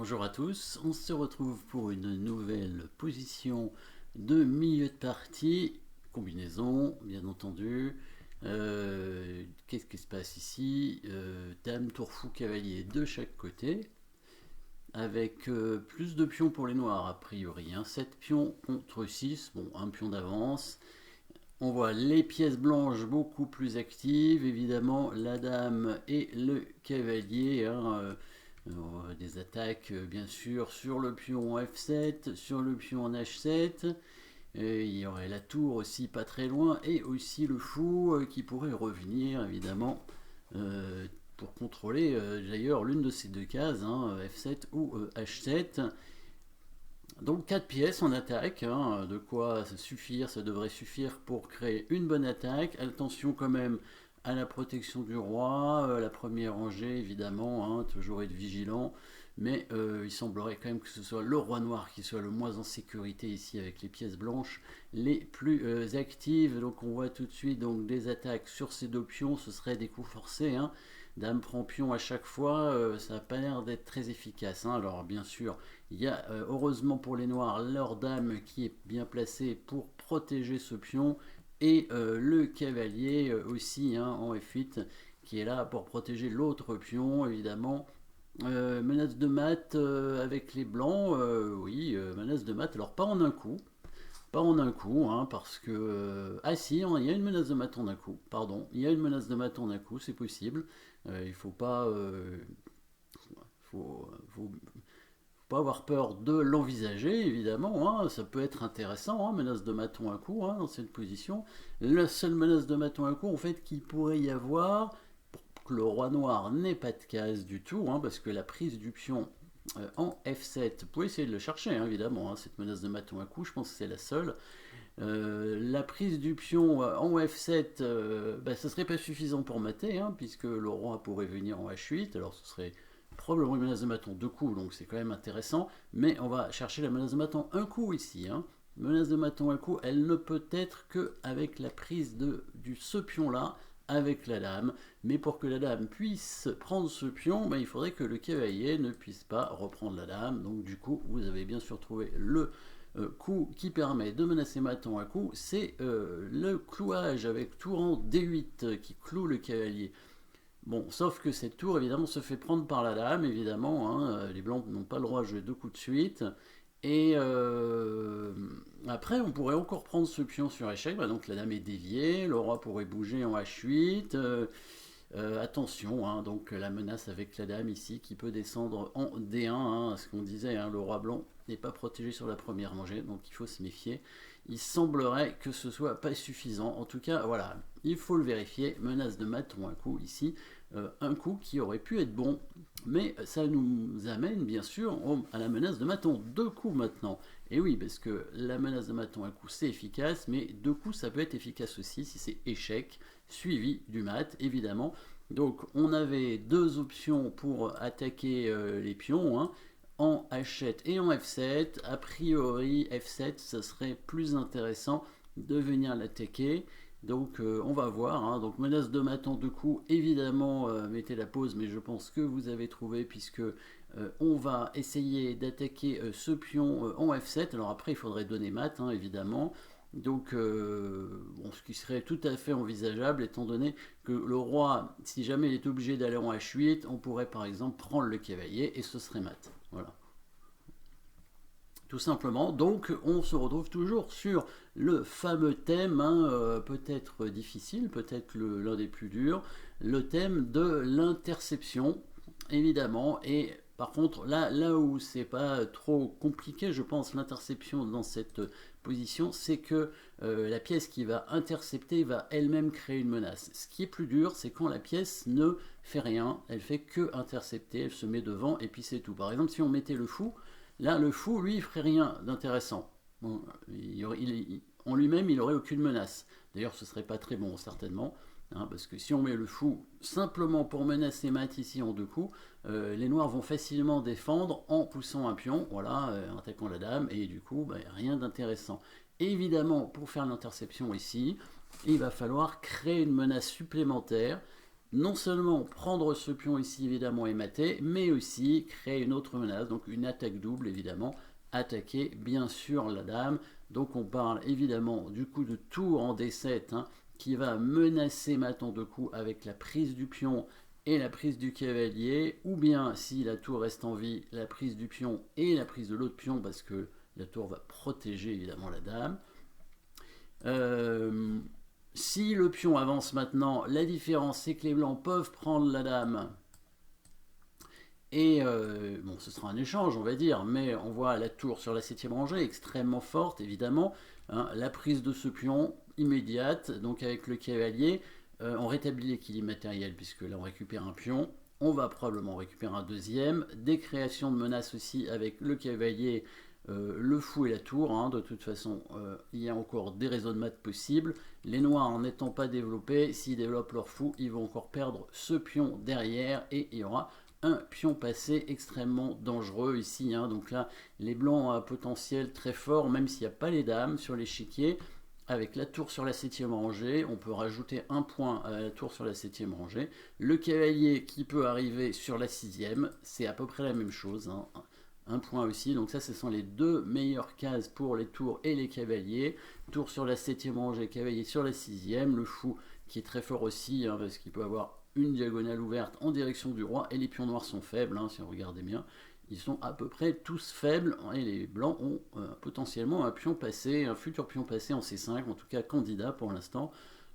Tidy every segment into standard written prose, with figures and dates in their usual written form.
Bonjour à tous, on se retrouve pour une nouvelle position de milieu de partie, combinaison bien entendu. Qu'est-ce qui se passe ici? Dame, tour fou, cavalier de chaque côté, avec plus de pions pour les noirs a priori, 7 pions contre 6, bon un pion d'avance. On voit les pièces blanches beaucoup plus actives, évidemment la dame et le cavalier, des attaques bien sûr sur le pion en F7, sur le pion en H7. Et il y aurait la tour aussi pas très loin, et aussi le fou qui pourrait revenir évidemment pour contrôler d'ailleurs l'une de ces deux cases, F7 ou H7. Donc 4 pièces en attaque, de quoi suffire, ça devrait suffire pour créer une bonne attaque. Attention quand même à la protection du roi, la première rangée évidemment, toujours être vigilant. Mais il semblerait quand même que ce soit le roi noir qui soit le moins en sécurité ici, avec les pièces blanches les plus actives. Donc on voit tout de suite donc, des attaques sur ces deux pions, ce serait des coups forcés. Dame prend pion à chaque fois, ça n'a pas l'air d'être très efficace. Alors bien sûr, il y a heureusement pour les noirs leur dame qui est bien placée pour protéger ce pion, et le cavalier aussi en F8 qui est là pour protéger l'autre pion évidemment. Menace de mat avec les blancs, oui, menace de mat, alors pas en un coup. Pas en un coup, parce que... ah si, il y a une menace de mat en un coup, pardon. Il y a une menace de mat en un coup, c'est possible. Il faut pas... faut pas avoir peur de l'envisager, évidemment. Ça peut être intéressant, menace de maton à coup, dans cette position. La seule menace de maton à coup, en fait, qu'il pourrait y avoir, pour que le roi noir n'ait pas de case du tout, parce que la prise du pion en F7, vous pouvez essayer de le chercher, évidemment, cette menace de maton à coup, je pense que c'est la seule. La prise du pion en F7, ce serait pas suffisant pour mater, puisque le roi pourrait venir en H8, alors ce serait probablement une menace de maton deux coups, donc c'est quand même intéressant, mais on va chercher la menace de maton un coup ici. Menace de maton un coup, elle ne peut être qu'avec la prise de ce pion-là, avec la dame, mais pour que la dame puisse prendre ce pion, il faudrait que le cavalier ne puisse pas reprendre la dame, donc du coup, vous avez bien sûr trouvé le coup qui permet de menacer maton à coup, c'est le clouage avec tour en D8 qui cloue le cavalier. Bon, sauf que cette tour, évidemment, se fait prendre par la dame, évidemment. Les blancs n'ont pas le droit de jouer deux coups de suite. Et après, on pourrait encore prendre ce pion sur échec. Donc la dame est déviée, le roi pourrait bouger en H8. Attention, donc la menace avec la dame ici qui peut descendre en D1, ce qu'on disait, le roi blanc n'est pas protégé sur la première rangée, donc il faut se méfier. Il semblerait que ce soit pas suffisant, en tout cas voilà, il faut le vérifier. Menace de maton un coup ici, un coup qui aurait pu être bon, mais ça nous amène bien sûr à la menace de maton deux coups maintenant. Et oui, parce que la menace de maton un coup c'est efficace, mais deux coups ça peut être efficace aussi si c'est échec suivi du mat évidemment. Donc on avait deux options pour attaquer les pions, en H7 et en F7. A priori F7 ça serait plus intéressant de venir l'attaquer. Donc on va voir, donc menace de maton de coup, évidemment mettez la pause, mais je pense que vous avez trouvé, puisque on va essayer d'attaquer ce pion en F7. Alors après il faudrait donner mat, évidemment. Donc ce qui serait tout à fait envisageable, étant donné que le roi, si jamais il est obligé d'aller en H8, on pourrait par exemple prendre le cavalier et ce serait mat. Voilà. Tout simplement. Donc on se retrouve toujours sur le fameux thème, peut-être difficile, peut-être l'un des plus durs, le thème de l'interception, évidemment. Et par contre, là où c'est pas trop compliqué, je pense, l'interception dans cette position, c'est que la pièce qui va intercepter va elle-même créer une menace. Ce qui est plus dur, c'est quand la pièce ne fait rien, elle fait que intercepter, elle se met devant et puis c'est tout. Par exemple, si on mettait le fou, là, le fou, lui, il ferait rien d'intéressant. Bon, en lui-même, il n'aurait aucune menace. D'ailleurs, ce serait pas très bon, certainement. Parce que si on met le fou simplement pour menacer mat ici en deux coups, les noirs vont facilement défendre en poussant un pion, voilà, en attaquant la dame, et du coup, rien d'intéressant. Évidemment, pour faire l'interception ici, il va falloir créer une menace supplémentaire, non seulement prendre ce pion ici évidemment et mater, mais aussi créer une autre menace, donc une attaque double évidemment, attaquer bien sûr la dame. Donc on parle évidemment du coup de tour en D7 hein, qui va menacer Mat en 2 coups avec la prise du pion et la prise du cavalier, ou bien si la tour reste en vie, la prise du pion et la prise de l'autre pion parce que la tour va protéger évidemment la dame. Si le pion avance maintenant, la différence c'est que les blancs peuvent prendre la dame. Et bon, ce sera un échange, on va dire, mais on voit la tour sur la 7e rangée, extrêmement forte, évidemment. Hein, la prise de ce pion immédiate, donc avec le cavalier, on rétablit l'équilibre matériel, puisque là on récupère un pion. On va probablement récupérer un deuxième. Des créations de menaces aussi avec le cavalier, le fou et la tour. Hein. De toute façon, il y a encore des réseaux de maths possibles. Les noirs n'étant pas développés, s'ils développent leur fou, ils vont encore perdre ce pion derrière et il y aura un pion passé extrêmement dangereux ici. Hein. Donc là, les blancs ont un potentiel très fort, même s'il n'y a pas les dames sur l'échiquier. Avec la tour sur la 7e rangée, on peut rajouter un point à la tour sur la 7e rangée. Le cavalier qui peut arriver sur la 6e, c'est à peu près la même chose. Hein. Un point aussi, donc ça ce sont les deux meilleures cases pour les tours et les cavaliers. Tour sur la 7e rangée, cavalier sur la 6e, le fou qui est très fort aussi, hein, parce qu'il peut avoir une diagonale ouverte en direction du roi, et les pions noirs sont faibles, hein, si vous regardez bien. Ils sont à peu près tous faibles, et les blancs ont potentiellement un pion passé, un futur pion passé en C5, en tout cas candidat pour l'instant.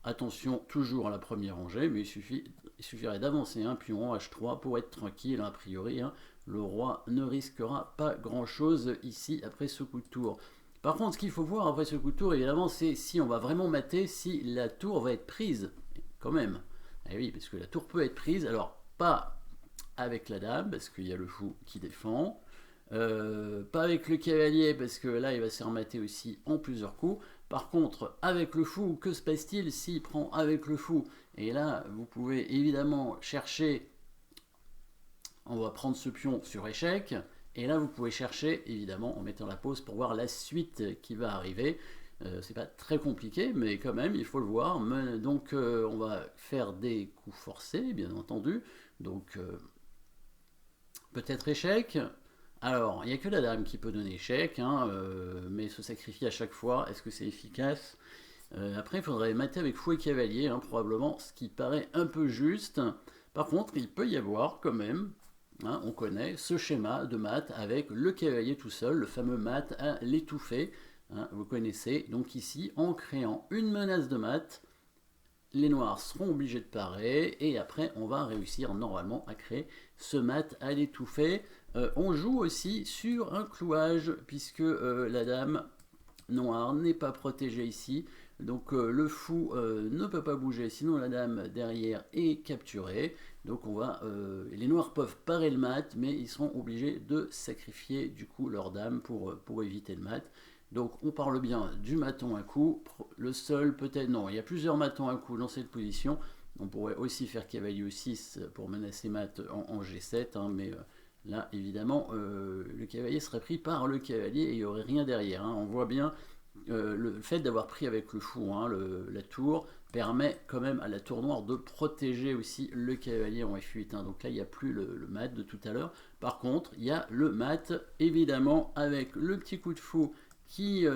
Attention toujours à la première rangée, mais il suffirait d'avancer un pion en H3 pour être tranquille, a priori. Hein. Le roi ne risquera pas grand-chose ici après ce coup de tour. Par contre, ce qu'il faut voir après ce coup de tour, évidemment, c'est si on va vraiment mater, si la tour va être prise, quand même. Et oui, parce que la tour peut être prise, alors pas avec la dame, parce qu'il y a le fou qui défend, pas avec le cavalier, parce que là, il va se faire mater aussi en plusieurs coups. Par contre, avec le fou, que se passe-t-il s'il prend avec le fou? Et là, vous pouvez évidemment chercher, on va prendre ce pion sur échec, et là, vous pouvez chercher, évidemment, en mettant la pause pour voir la suite qui va arriver. C'est pas très compliqué, mais quand même, il faut le voir. Donc, on va faire des coups forcés, bien entendu. Donc, peut-être échec. Alors, il n'y a que la dame qui peut donner échec, hein, mais se sacrifier à chaque fois, est-ce que c'est efficace? Après, il faudrait mater avec fou et cavalier, hein, probablement, ce qui paraît un peu juste. Par contre, il peut y avoir quand même, hein, on connaît ce schéma de mat avec le cavalier tout seul, le fameux mat à l'étouffé. Hein, vous connaissez, donc ici, en créant une menace de mat, les noirs seront obligés de parer, et après, on va réussir normalement à créer ce mat à l'étouffer. On joue aussi sur un clouage, puisque la dame noire n'est pas protégée ici. Donc le fou ne peut pas bouger, sinon la dame derrière est capturée. Donc les noirs peuvent parer le mat, mais ils seront obligés de sacrifier du coup leur dame pour éviter le mat. Donc on parle bien du maton à coup. Le seul peut-être, non, il y a plusieurs matons à coup dans cette position. On pourrait aussi faire cavalier 6 pour menacer mat en G7, hein, mais là évidemment le cavalier serait pris par le cavalier et il n'y aurait rien derrière. Hein. On voit bien le fait d'avoir pris avec le fou, hein, la tour, permet quand même à la tour noire de protéger aussi le cavalier en F8. Hein. Donc là, il n'y a plus le mat de tout à l'heure. Par contre, il y a le mat, évidemment, avec le petit coup de fou petit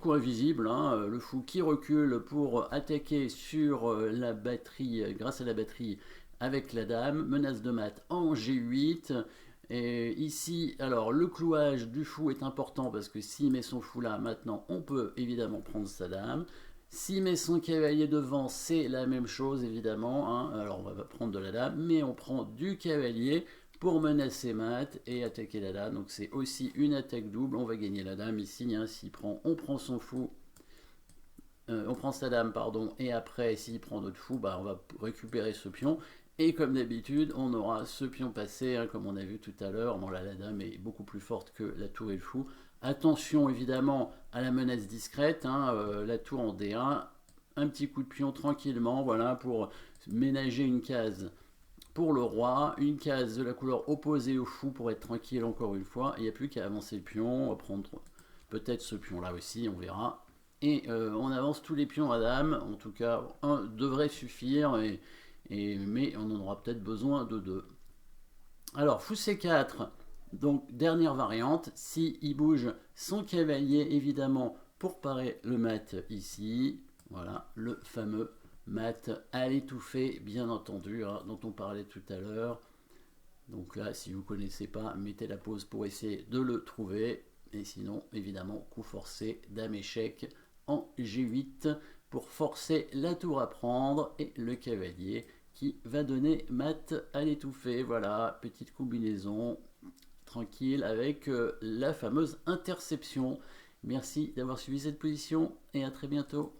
coup invisible, hein, le fou qui recule pour attaquer sur la batterie, grâce à la batterie avec la dame, menace de mat en G8. Et ici, alors le clouage du fou est important parce que s'il met son fou là, maintenant on peut évidemment prendre sa dame. S'il met son cavalier devant, c'est la même chose évidemment. Hein. Alors on va prendre de la dame, mais on prend du cavalier pour menacer mat et attaquer la dame. Donc c'est aussi une attaque double. On va gagner la dame ici. Hein. On prend son fou, on prend sa dame, pardon, et après s'il prend notre fou, bah, on va récupérer ce pion. Et comme d'habitude, on aura ce pion passé, hein, comme on a vu tout à l'heure. Bon là, la dame est beaucoup plus forte que la tour et le fou. Attention évidemment à la menace discrète, hein, la tour en D1, un petit coup de pion tranquillement, voilà, pour ménager une case pour le roi, une case de la couleur opposée au fou pour être tranquille encore une fois. Il n'y a plus qu'à avancer le pion, prendre peut-être ce pion là aussi, on verra. Et on avance tous les pions à dame. En tout cas, un devrait suffire, mais on en aura peut-être besoin de deux. Alors, fou C4, donc dernière variante. Si il bouge son cavalier, évidemment, pour parer le mat ici. Voilà, le fameux mat à l'étouffée, bien entendu, hein, dont on parlait tout à l'heure. Donc là, si vous ne connaissez pas, mettez la pause pour essayer de le trouver. Et sinon, évidemment, coup forcé, dame échec en G8 pour forcer la tour à prendre et le cavalier qui va donner mat à l'étouffer. Voilà, petite combinaison tranquille avec la fameuse interception. Merci d'avoir suivi cette position et à très bientôt.